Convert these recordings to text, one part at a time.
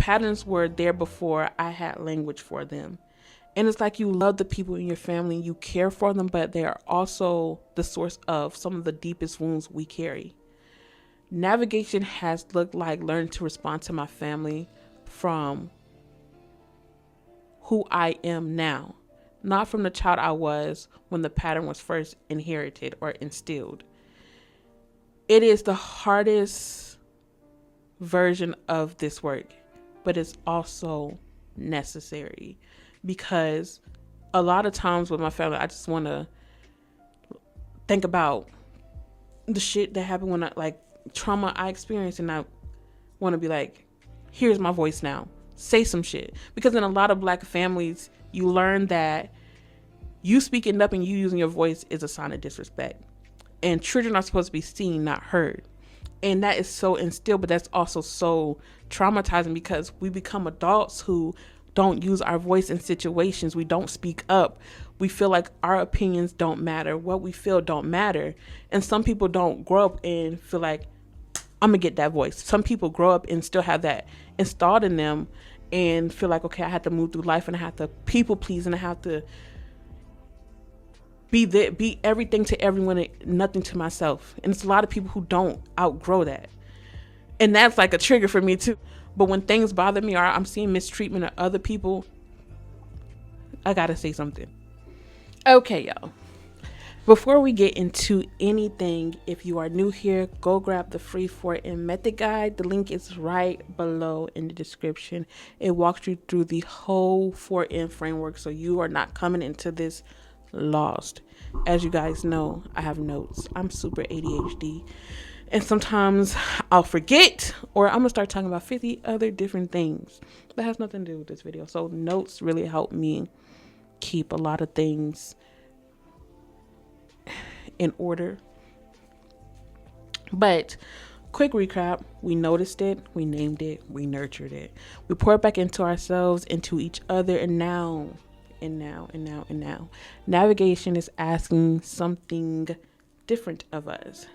patterns were there before I had language for them. And it's like you love the people in your family, you care for them, but they are also the source of some of the deepest wounds we carry. Navigation has looked like learning to respond to my family from who I am now, not from the child I was when the pattern was first inherited or instilled. It is the hardest version of this work, but it's also necessary, because a lot of times with my family, I just want to think about the shit that happened when I, like, trauma I experienced, and I want to be like, here's my voice now, say some shit. Because in a lot of Black families, you learn that you speaking up and you using your voice is a sign of disrespect, and children are supposed to be seen, not heard. And that is so instilled, but that's also so traumatizing, because we become adults who don't use our voice in situations. We don't speak up. We feel like our opinions don't matter. What we feel don't matter. And some people don't grow up and feel like, I'm gonna get that voice. Some people grow up and still have that installed in them and feel like, okay, I have to move through life and I have to people please and I have to be everything to everyone and nothing to myself. And it's a lot of people who don't outgrow that. And that's like a trigger for me too. But when things bother me or I'm seeing mistreatment of other people, I gotta say something. Okay, y'all. Before we get into anything, if you are new here, go grab the free 4N method guide. The link is right below in the description. It walks you through the whole 4N framework, so you are not coming into this lost. As you guys know, I have notes. I'm super ADHD. And sometimes I'll forget, or I'm going to start talking about 50 other different things that has nothing to do with this video. So notes really help me keep a lot of things in order. But quick recap, we noticed it, we named it, we nurtured it. We poured back into ourselves, into each other, and now. Navigation is asking something different of us.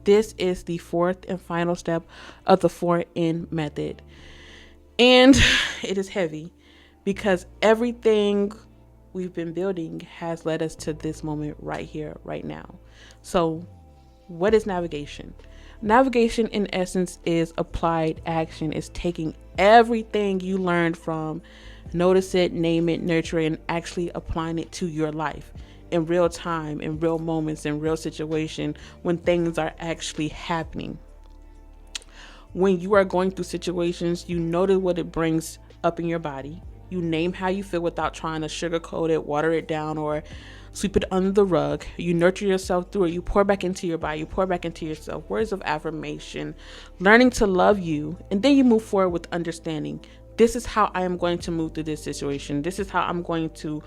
This is the fourth and final step of the 4N method. And it is heavy because everything we've been building has led us to this moment right here, right now. So what is navigation? Navigation in essence is applied action. It's taking everything you learned from notice it, name it, nurture it, and actually applying it to your life in real time, in real moments, in real situation, when things are actually happening. When you are going through situations, you notice what it brings up in your body. You name how you feel without trying to sugarcoat it, water it down, or sweep it under the rug. You nurture yourself through it. You pour back into your body. You pour back into yourself. Words of affirmation, learning to love you. And then you move forward with understanding. This is how I am going to move through this situation. This is how I'm going to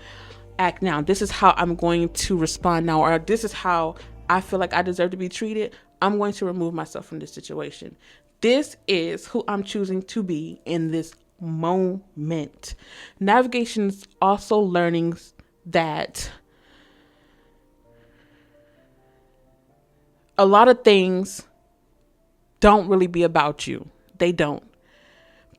act now. This is how I'm going to respond now. Or this is how I feel like I deserve to be treated. I'm going to remove myself from this situation. This is who I'm choosing to be in this moment. Navigation is also learning that a lot of things don't really be about you. They don't.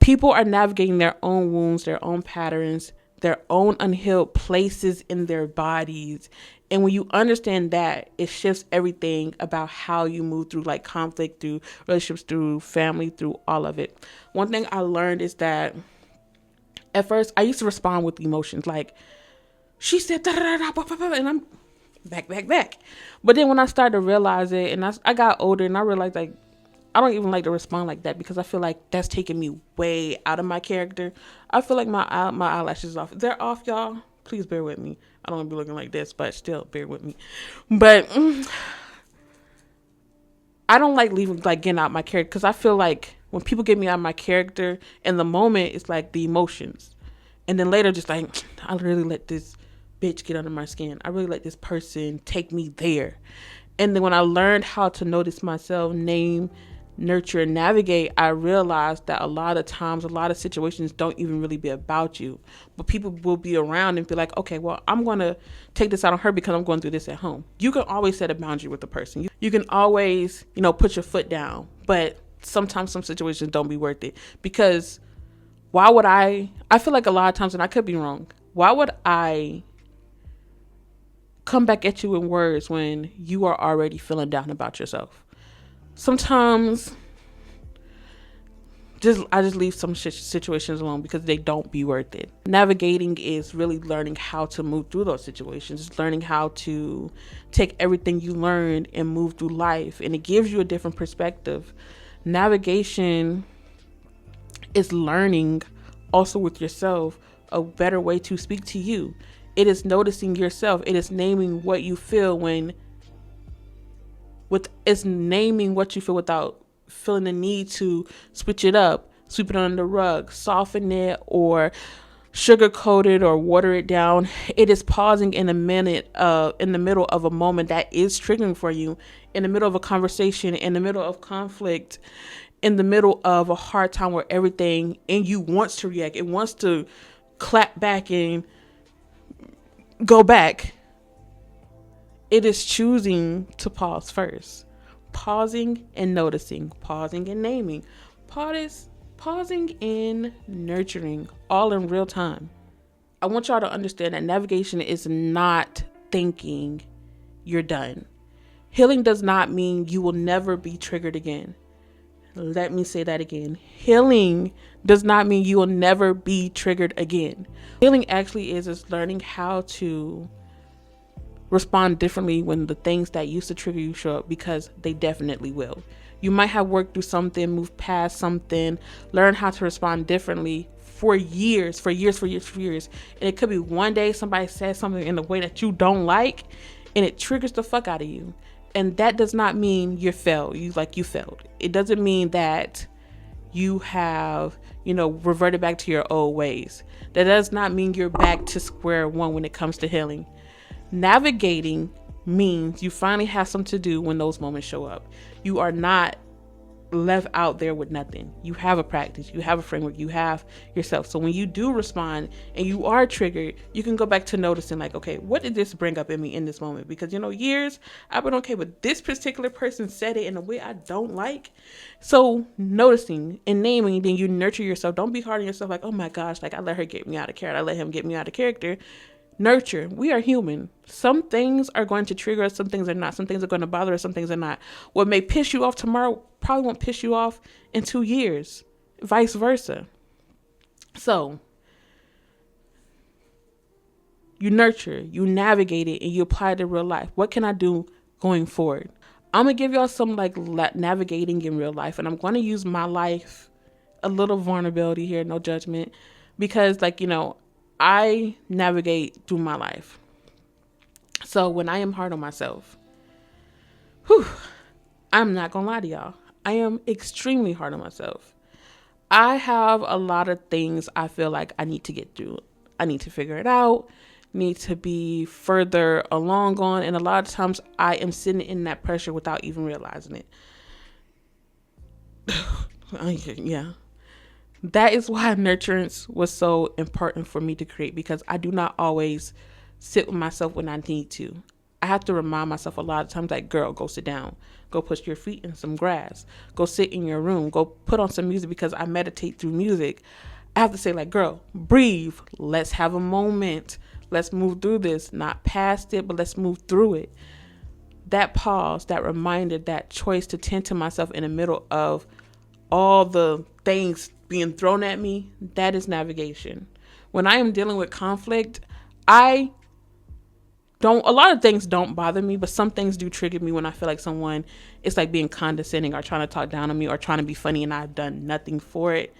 People are navigating their own wounds, their own patterns, their own unhealed places in their bodies. And when you understand that, it shifts everything about how you move through like conflict, through relationships, through family, through all of it. One thing I learned is that at first I used to respond with emotions like, she said, da, da, da, da, and I'm back. But then when I started to realize it, and I got older and I realized like, I don't even like to respond like that because I feel like that's taking me way out of my character. I feel like my eyelashes off. They're off, y'all. Please bear with me. I don't want to be looking like this, but still bear with me. But I don't like getting out my character because I feel like when people get me out of my character in the moment, it's like the emotions. And then later just like, I really let this bitch get under my skin. I really let this person take me there. And then when I learned how to notice myself, name, nurture, and navigate, I realized that a lot of times, a lot of situations don't even really be about you. But people will be around and be like, okay, well, I'm going to take this out on her because I'm going through this at home. You can always set a boundary with the person. You can always, put your foot down. But sometimes some situations don't be worth it because Why would I feel like a lot of times, and I could be wrong, why would I come back at you in words when you are already feeling down about yourself? Sometimes I just leave some situations alone because they don't be worth it. Navigating is really learning how to move through those situations. It's learning how to take everything you learned and move through life, and it gives you a different perspective. Navigation is learning also with yourself a better way to speak to you. It is noticing yourself. It is naming what you feel it's naming what you feel without feeling the need to switch it up, sweep it under the rug, soften it, or sugarcoat it or water it down. It is pausing in the middle of a moment that is triggering for you, in the middle of a conversation, in the middle of conflict, in the middle of a hard time where everything in you wants to react. It wants to clap back and go back. It is choosing to pause first. Pausing and noticing. Pausing and naming. Pausing and nurturing, all in real time. I want y'all to understand that navigation is not thinking you're done. Healing does not mean you will never be triggered again. Let me say that again. Healing does not mean you will never be triggered again. Healing actually is learning how to respond differently when the things that used to trigger you show up, because they definitely will. You might have worked through something, moved past something, learn how to respond differently for years. And it could be one day somebody says something in a way that you don't like, and it triggers the fuck out of you. And that does not mean you failed. You failed. It doesn't mean that you have, reverted back to your old ways. That does not mean you're back to square one when it comes to healing. Navigating means you finally have something to do when those moments show up. You are not left out there with nothing. You have a practice, you have a framework, you have yourself. So when you do respond and you are triggered, you can go back to noticing, like, okay, what did this bring up in me in this moment? Because, years I've been okay, but this particular person said it in a way I don't like. So noticing and naming, then you nurture yourself. Don't be hard on yourself, like, oh my gosh, like I let her get me out of character. I let him get me out of character. Nurture. We are human. Some things are going to trigger us, some things are not. Some things are going to bother us, some things are not. What may piss you off tomorrow probably won't piss you off in 2 years. Vice versa. So, you nurture, you navigate it, and you apply it to real life. What can I do going forward? I'm going to give y'all some navigating in real life, and I'm going to use my life, a little vulnerability here, no judgment, because I navigate through my life. So when I am hard on myself, I'm not going to lie to y'all. I am extremely hard on myself. I have a lot of things I feel like I need to get through. I need to figure it out, need to be further along on. And a lot of times I am sitting in that pressure without even realizing it. Yeah. That is why nurturance was so important for me to create, because I do not always sit with myself when I need to. I have to remind myself a lot of times, like, girl, go sit down. Go put your feet in some grass. Go sit in your room. Go put on some music, because I meditate through music. I have to say, like, girl, breathe. Let's have a moment. Let's move through this. Not past it, but let's move through it. That pause, that reminder, that choice to tend to myself in the middle of all the things being thrown at me, that is navigation. When I am dealing with conflict, a lot of things don't bother me, but some things do trigger me when I feel like someone is like being condescending or trying to talk down on me or trying to be funny and I've done nothing for it.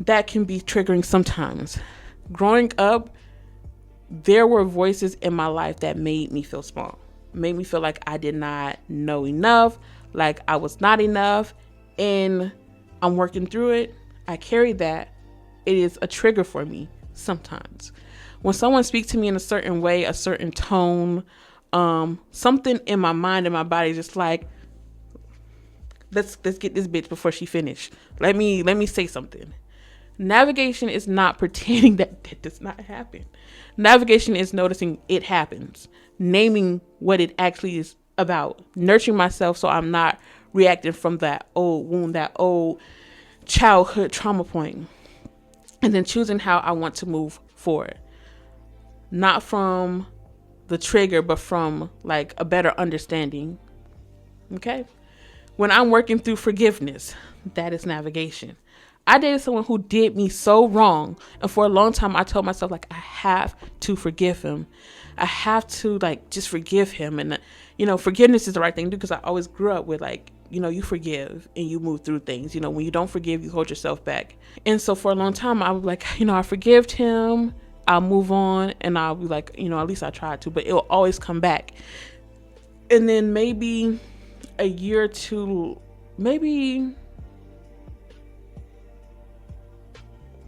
That can be triggering sometimes. Growing up, there were voices in my life that made me feel small, made me feel like I did not know enough, like I was not enough, and I'm working through it. I carry that. It is a trigger for me sometimes. When someone speaks to me in a certain way, a certain tone, something in my mind and my body just like, let's get this bitch before she finish. Let me say something. Navigation is not pretending that does not happen. Navigation is noticing it happens, naming what it actually is about, nurturing myself so I'm not reacting from that old wound, that old childhood trauma point, and then choosing how I want to move forward. Not from the trigger, but from like a better understanding. Okay? When I'm working through forgiveness, that is navigation. I dated someone who did me so wrong. And for a long time, I told myself, like, I have to forgive him. I have to, like, just forgive him. And, forgiveness is the right thing to do, because I always grew up with, like, you forgive and you move through things. When you don't forgive, you hold yourself back. And so for a long time, I was like, I forgived him. I'll move on. And I'll be like, at least I tried to. But it'll always come back. And then maybe a year or two, maybe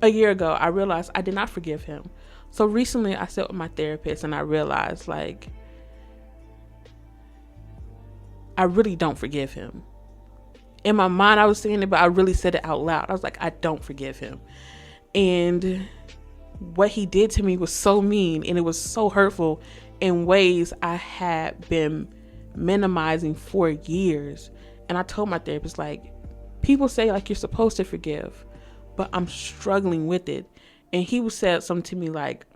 a year ago, I realized I did not forgive him. So recently I sat with my therapist and I realized, like, I really don't forgive him. In my mind, I was saying it, but I really said it out loud. I was like, I don't forgive him. And what he did to me was so mean, and it was so hurtful in ways I had been minimizing for years. And I told my therapist, like, people say, like, you're supposed to forgive, but I'm struggling with it. And he said something to me like,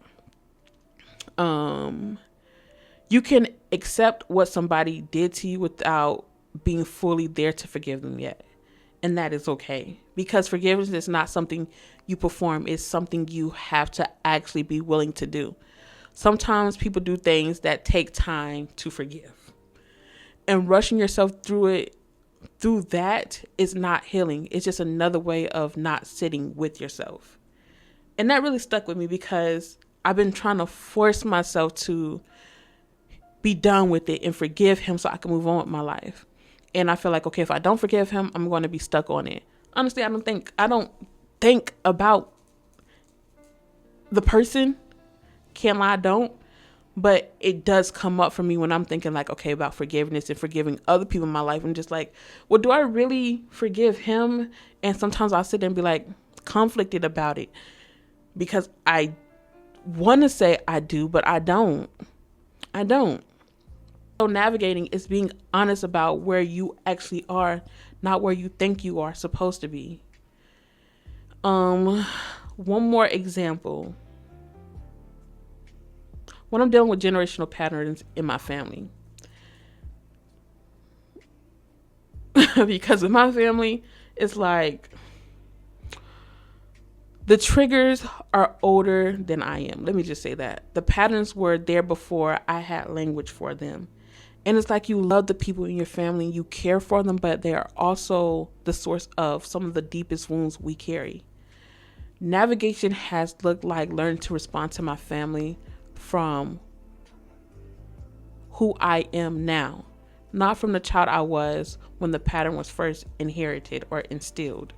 you can accept what somebody did to you without being fully there to forgive them yet. And that is okay, because forgiveness is not something you perform. It's something you have to actually be willing to do. Sometimes people do things that take time to forgive, and rushing yourself through that is not healing. It's just another way of not sitting with yourself. And that really stuck with me, because I've been trying to force myself to be done with it and forgive him so I can move on with my life. And I feel like, okay, if I don't forgive him, I'm going to be stuck on it. Honestly, I don't think about the person. Can't lie, I don't. But it does come up for me when I'm thinking, like, okay, about forgiveness and forgiving other people in my life. I'm just like, well, do I really forgive him? And sometimes I'll sit there and be like conflicted about it, because I want to say I do, but I don't. So navigating is being honest about where you actually are, not where you think you are supposed to be. One more example. When I'm dealing with generational patterns in my family. Because in my family, it's like the triggers are older than I am. Let me just say that. The patterns were there before I had language for them. And it's like you love the people in your family, you care for them, but they are also the source of some of the deepest wounds we carry. Navigation has looked like learning to respond to my family from who I am now, not from the child I was when the pattern was first inherited or instilled.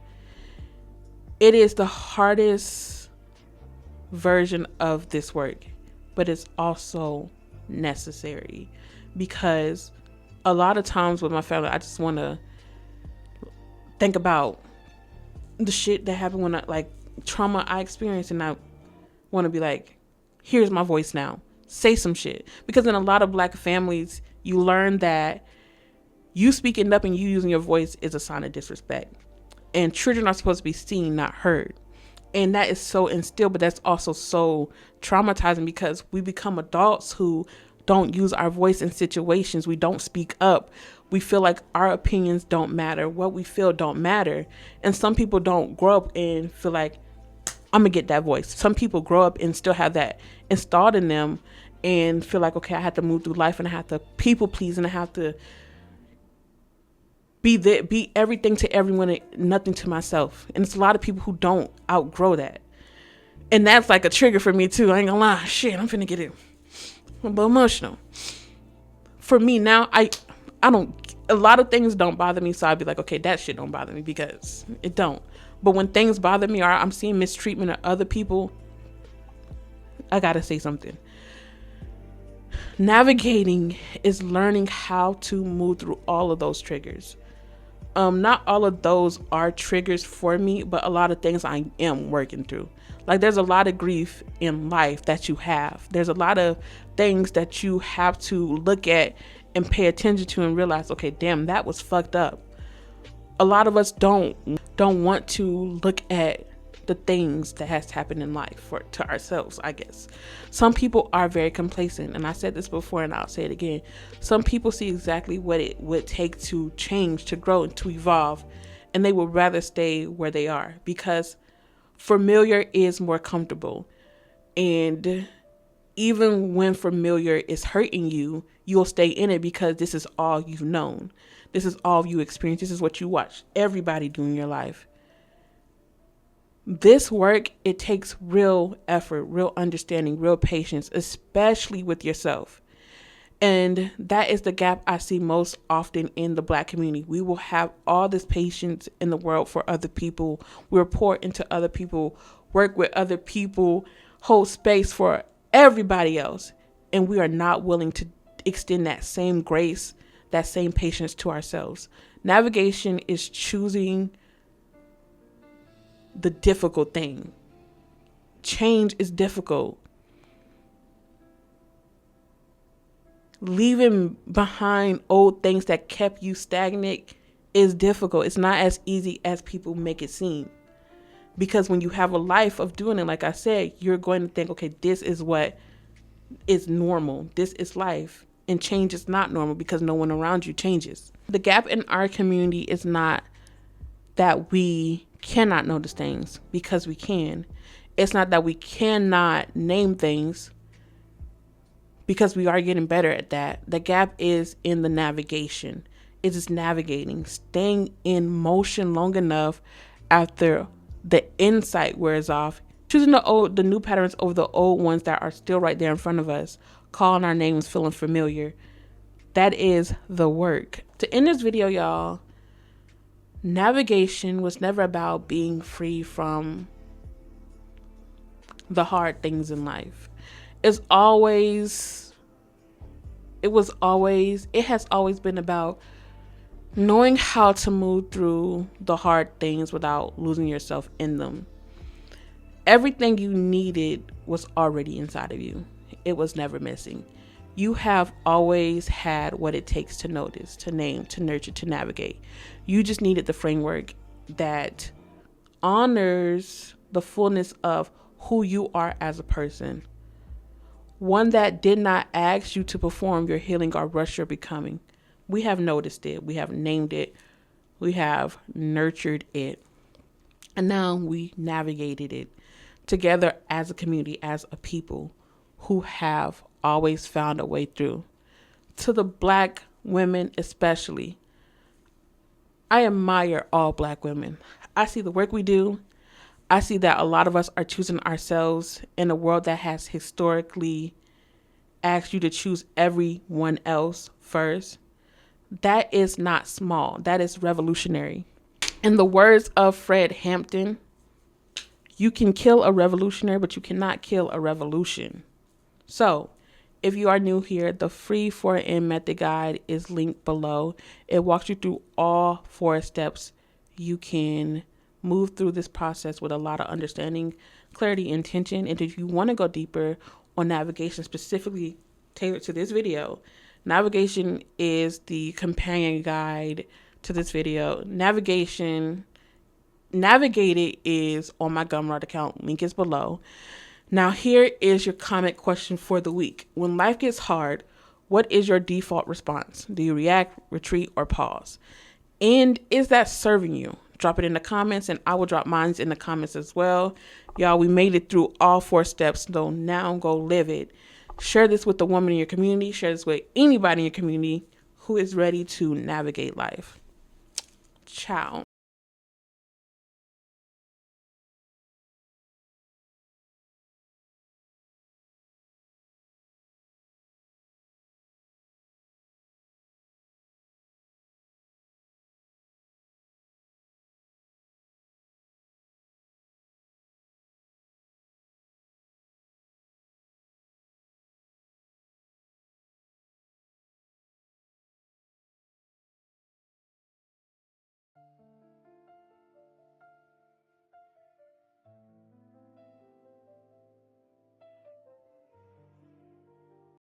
It is the hardest version of this work, but it's also necessary, because a lot of times with my family, I just want to think about the shit that happened when trauma I experienced, and I want to be like, here's my voice now. Say some shit. Because in a lot of Black families, you learn that you speaking up and you using your voice is a sign of disrespect. And children are supposed to be seen, not heard. And that is so instilled, but that's also so traumatizing, because we become adults who don't use our voice in situations. We don't speak up. We feel like our opinions don't matter. What we feel don't matter. And some people don't grow up and feel like, I'm going to get that voice. Some people grow up and still have that installed in them and feel like, okay, I have to move through life and I have to people please and I have to be everything to everyone and nothing to myself. And it's a lot of people who don't outgrow that. And that's like a trigger for me too. I ain't gonna lie. Shit, I'm finna get it. I'm a little emotional. For me now, I don't, a lot of things don't bother me. So I'd be like, okay, that shit don't bother me, because it don't. But when things bother me or I'm seeing mistreatment of other people, I gotta say something. Navigating is learning how to move through all of those triggers. Not all of those are triggers for me, but a lot of things I am working through. Like, there's a lot of grief in life that you have. There's a lot of things that you have to look at and pay attention to and realize, okay, damn, that was fucked up. A lot of us don't want to look at the things that has happened in life to ourselves, I guess. Some people are very complacent, and I said this before and I'll say it again. Some people see exactly what it would take to change, to grow, and to evolve, and they would rather stay where they are because familiar is more comfortable. And even when familiar is hurting you, you'll stay in it because this is all you've known. This is all you experience. This is what you watch everybody do in your life. This work, it takes real effort, real understanding, real patience, especially with yourself. And that is the gap I see most often in the Black community. We will have all this patience in the world for other people. We're poured into other people, work with other people, hold space for everybody else. And we are not willing to extend that same grace, that same patience to ourselves. Navigation is choosing the difficult thing. Change is difficult. Leaving behind old things that kept you stagnant is difficult. It's not as easy as people make it seem. Because when you have a life of doing it, like I said, you're going to think, okay, this is what is normal. This is life. And change is not normal because no one around you changes. The gap in our community is not that we cannot notice things, because we can. It's not that we cannot name things, because we are getting better at that. The gap is in the navigation. It is navigating, staying in motion long enough after the insight wears off, choosing the new patterns over the old ones that are still right there in front of us, calling our names, feeling familiar. That is the work. To end this video, y'all, navigation was never about being free from the hard things in life. It has always been about knowing how to move through the hard things without losing yourself in them. Everything you needed was already inside of you. It was never missing. You have always had what it takes to notice, to name, to nurture, to navigate. You just needed the framework that honors the fullness of who you are as a person. One that did not ask you to perform your healing or rush your becoming. We have noticed it. We have named it. We have nurtured it. And now we navigated it together as a community, as a people who have always found a way through. To the Black women especially, I admire all Black women. I see the work we do. I see that a lot of us are choosing ourselves in a world that has historically asked you to choose everyone else first. That is not small. That is revolutionary. In the words of Fred Hampton, you can kill a revolutionary, but you cannot kill a revolution. So, if you are new here, the free 4N method guide is linked below. It walks you through all 4 steps. You can move through this process with a lot of understanding, clarity, intention. And if you want to go deeper on navigation, specifically tailored to this video, navigation is the companion guide to this video. Navigated is on my Gumroad account. Link is below. Now here is your comment question for the week. When life gets hard, what is your default response? Do you react, retreat, or pause? And is that serving you? Drop it in the comments, and I will drop mine in the comments as well. Y'all, we made it through all 4 steps, so now go live it. Share this with the woman in your community. Share this with anybody in your community who is ready to navigate life. Ciao.